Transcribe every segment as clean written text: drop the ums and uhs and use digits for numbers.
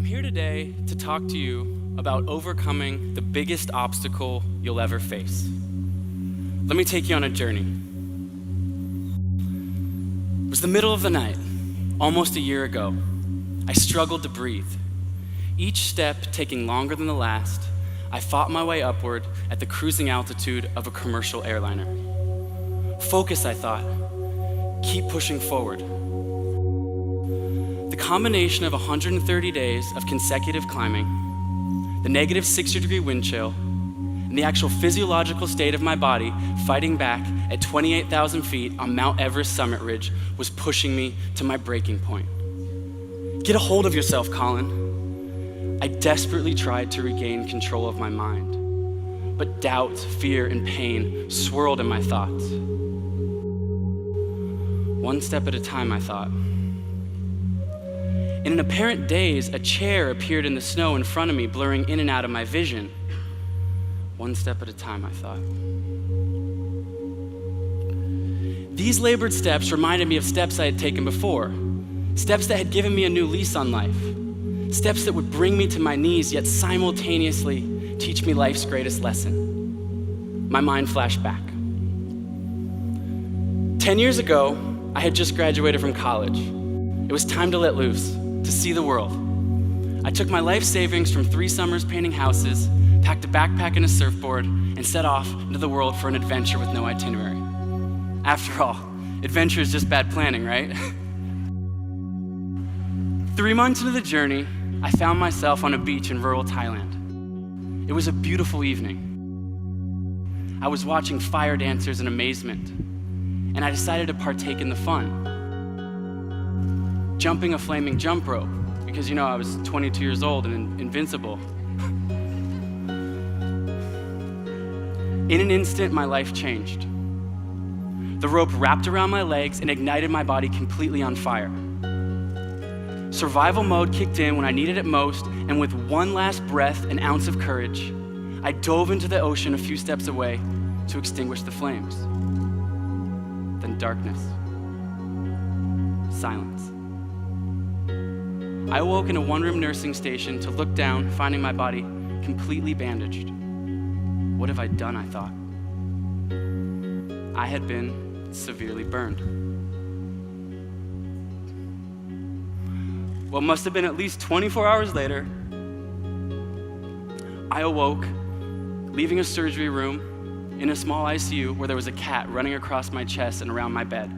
here today to talk to you about overcoming the biggest obstacle you'll ever face. Let me take you on a journey. It was the middle of the night, almost a year ago. I struggled to breathe. Each step taking longer than the last, I fought my way upward at the cruising altitude of a commercial airliner. Focus, I thought. Keep pushing forward. The combination of 130 days of consecutive climbing, the negative 60-degree wind chill, and the actual physiological state of my body fighting back at 28,000 feet on Mount Everest summit ridge was pushing me to my breaking point. Get a hold of yourself, Colin. I desperately tried to regain control of my mind, but doubt, fear, and pain swirled in my thoughts. One step at a time, I thought. In an apparent daze, a chair appeared in the snow in front of me, blurring in and out of my vision. One step at a time, I thought. These labored steps reminded me of steps I had taken before, steps that had given me a new lease on life, steps that would bring me to my knees, yet simultaneously teach me life's greatest lesson. My mind flashed back. 10 years ago, I had just graduated from college. It was time to let loose, to see the world. I took my life savings from 3 summers painting houses, packed a backpack and a surfboard, and set off into the world for an adventure with no itinerary. After all, adventure is just bad planning, right? 3 months into the journey, I found myself on a beach in rural Thailand. It was a beautiful evening. I was watching fire dancers in amazement, and I decided to partake in the fun. Jumping a flaming jump rope, because I was 22 years old and invincible. In an instant, my life changed. The rope wrapped around my legs and ignited my body completely on fire. Survival mode kicked in when I needed it most, and with one last breath, an ounce of courage, I dove into the ocean a few steps away to extinguish the flames. Then darkness. Silence. I awoke in a one-room nursing station to look down, finding my body completely bandaged. What have I done, I thought. I had been severely burned. What must have been at least 24 hours later, I awoke, leaving a surgery room in a small ICU where there was a cat running across my chest and around my bed,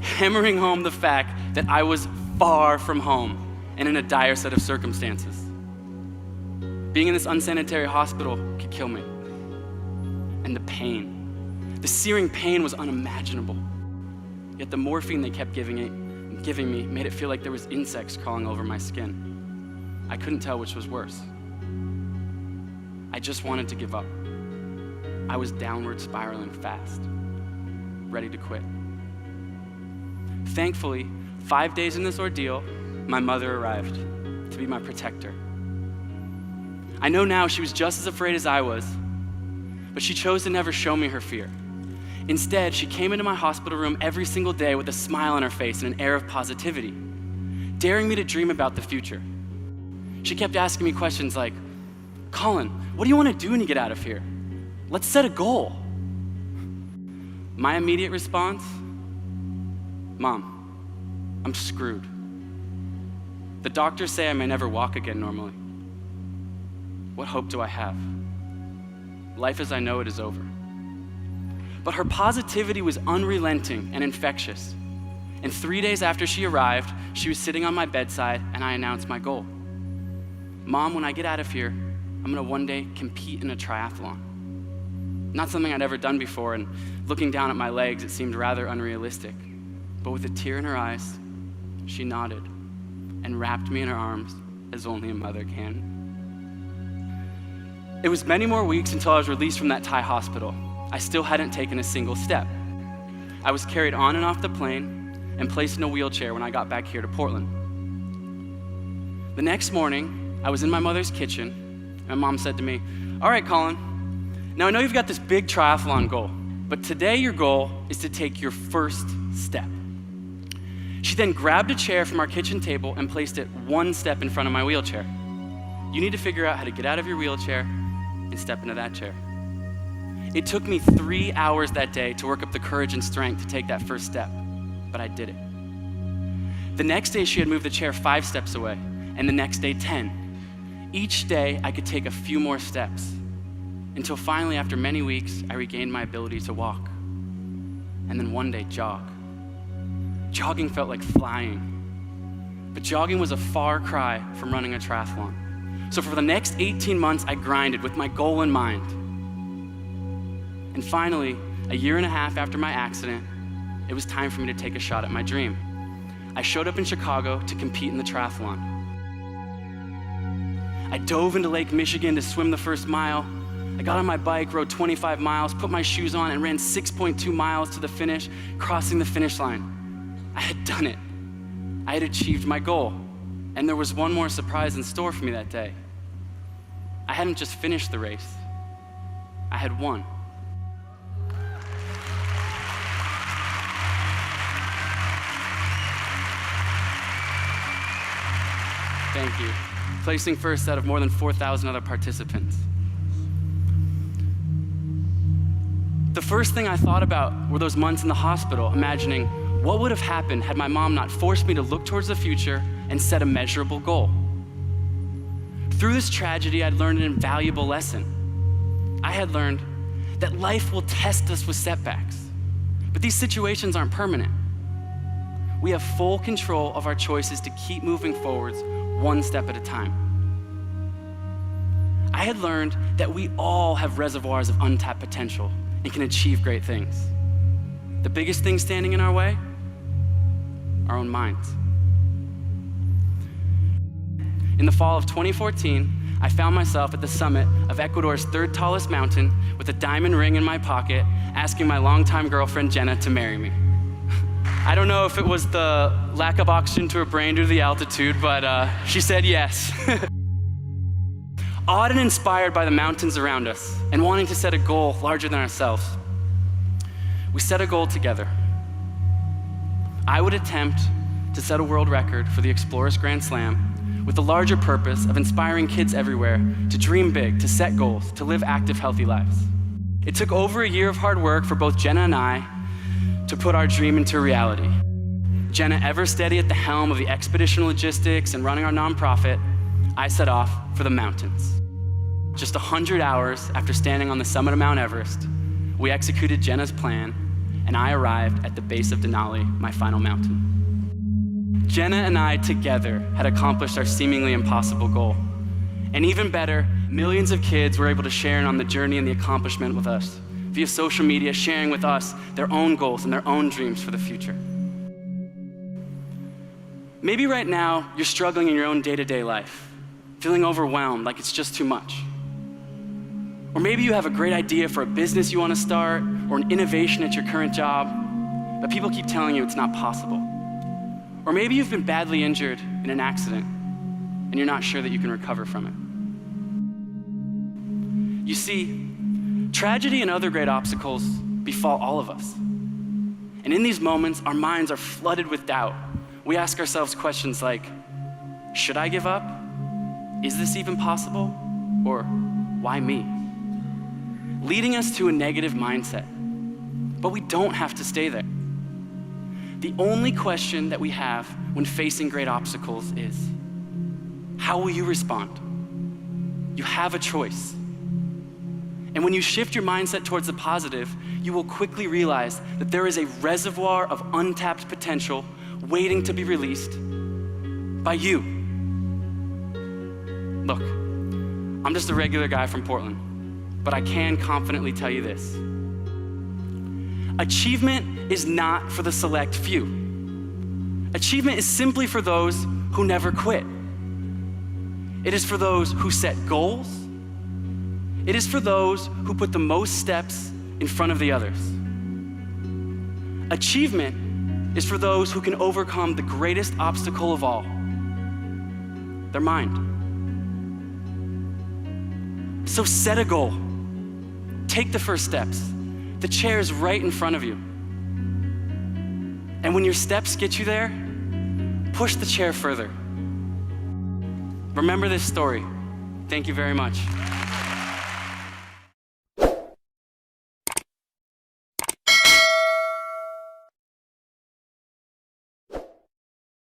hammering home the fact that I was far from home and in a dire set of circumstances. Being in this unsanitary hospital could kill me. And the pain, the searing pain was unimaginable. Yet the morphine they kept giving me made it feel like there was insects crawling over my skin. I couldn't tell which was worse. I just wanted to give up. I was downward spiraling fast, ready to quit. Thankfully, 5 days in this ordeal, my mother arrived to be my protector. I know now she was just as afraid as I was, but she chose to never show me her fear. Instead, she came into my hospital room every single day with a smile on her face and an air of positivity, daring me to dream about the future. She kept asking me questions like, "Colin, what do you want to do when you get out of here? Let's set a goal." My immediate response, "Mom, I'm screwed. The doctors say I may never walk again normally. What hope do I have? Life as I know it is over." But her positivity was unrelenting and infectious. And 3 days after she arrived, she was sitting on my bedside and I announced my goal. "Mom, when I get out of here, I'm gonna one day compete in a triathlon." Not something I'd ever done before, and looking down at my legs, it seemed rather unrealistic. But with a tear in her eyes, she nodded and wrapped me in her arms as only a mother can. It was many more weeks until I was released from that Thai hospital. I still hadn't taken a single step. I was carried on and off the plane and placed in a wheelchair when I got back here to Portland. The next morning, I was in my mother's kitchen, and my mom said to me, "All right, Colin, now I know you've got this big triathlon goal, but today your goal is to take your first step." She then grabbed a chair from our kitchen table and placed it one step in front of my wheelchair. You need to figure out how to get out of your wheelchair and step into that chair. It took me 3 hours that day to work up the courage and strength to take that first step, but I did it. The next day, she had moved the chair 5 steps away, and the next day, 10. Each day, I could take a few more steps, until finally, after many weeks, I regained my ability to walk. And then one day, jog. Jogging felt like flying, but jogging was a far cry from running a triathlon. So for the next 18 months, I grinded with my goal in mind. And finally, a year and a half after my accident, it was time for me to take a shot at my dream. I showed up in Chicago to compete in the triathlon. I dove into Lake Michigan to swim the first mile. I got on my bike, rode 25 miles, put my shoes on, and ran 6.2 miles to the finish, crossing the finish line. I had done it. I had achieved my goal. And there was one more surprise in store for me that day. I hadn't just finished the race. I had won. Thank you. Placing first out of more than 4,000 other participants. The first thing I thought about were those months in the hospital, imagining what would have happened had my mom not forced me to look towards the future and set a measurable goal. Through this tragedy, I'd learned an invaluable lesson. I had learned that life will test us with setbacks, but these situations aren't permanent. We have full control of our choices to keep moving forwards one step at a time. I had learned that we all have reservoirs of untapped potential and can achieve great things. The biggest thing standing in our way? Our own minds. In the fall of 2014, I found myself at the summit of Ecuador's 3rd tallest mountain with a diamond ring in my pocket, asking my longtime girlfriend, Jenna, to marry me. I don't know if it was the lack of oxygen to her brain due to the altitude, but she said yes. Awed and inspired by the mountains around us and wanting to set a goal larger than ourselves, we set a goal together. I would attempt to set a world record for the Explorers Grand Slam with the larger purpose of inspiring kids everywhere to dream big, to set goals, to live active, healthy lives. It took over a year of hard work for both Jenna and I to put our dream into reality. Jenna ever steady at the helm of the expedition logistics and running our nonprofit, I set off for the mountains. Just 100 hours after standing on the summit of Mount Everest, we executed Jenna's plan, and I arrived at the base of Denali, my final mountain. Jenna and I together had accomplished our seemingly impossible goal. And even better, millions of kids were able to share in on the journey and the accomplishment with us, via social media, sharing with us their own goals and their own dreams for the future. Maybe right now, you're struggling in your own day-to-day life, feeling overwhelmed, like it's just too much. Or maybe you have a great idea for a business you want to start, or an innovation at your current job, but people keep telling you it's not possible. Or maybe you've been badly injured in an accident, and you're not sure that you can recover from it. You see, tragedy and other great obstacles befall all of us. And in these moments, our minds are flooded with doubt. We ask ourselves questions like, should I give up? Is this even possible? Or why me? Leading us to a negative mindset. But we don't have to stay there. The only question that we have when facing great obstacles is, how will you respond? You have a choice. And when you shift your mindset towards the positive, you will quickly realize that there is a reservoir of untapped potential waiting to be released by you. Look, I'm just a regular guy from Portland, but I can confidently tell you this. Achievement is not for the select few. Achievement is simply for those who never quit. It is for those who set goals. It is for those who put the most steps in front of the others. Achievement is for those who can overcome the greatest obstacle of all, their mind. So set a goal. Take the first steps. The chair is right in front of you. And when your steps get you there, push the chair further. Remember this story. Thank you very much.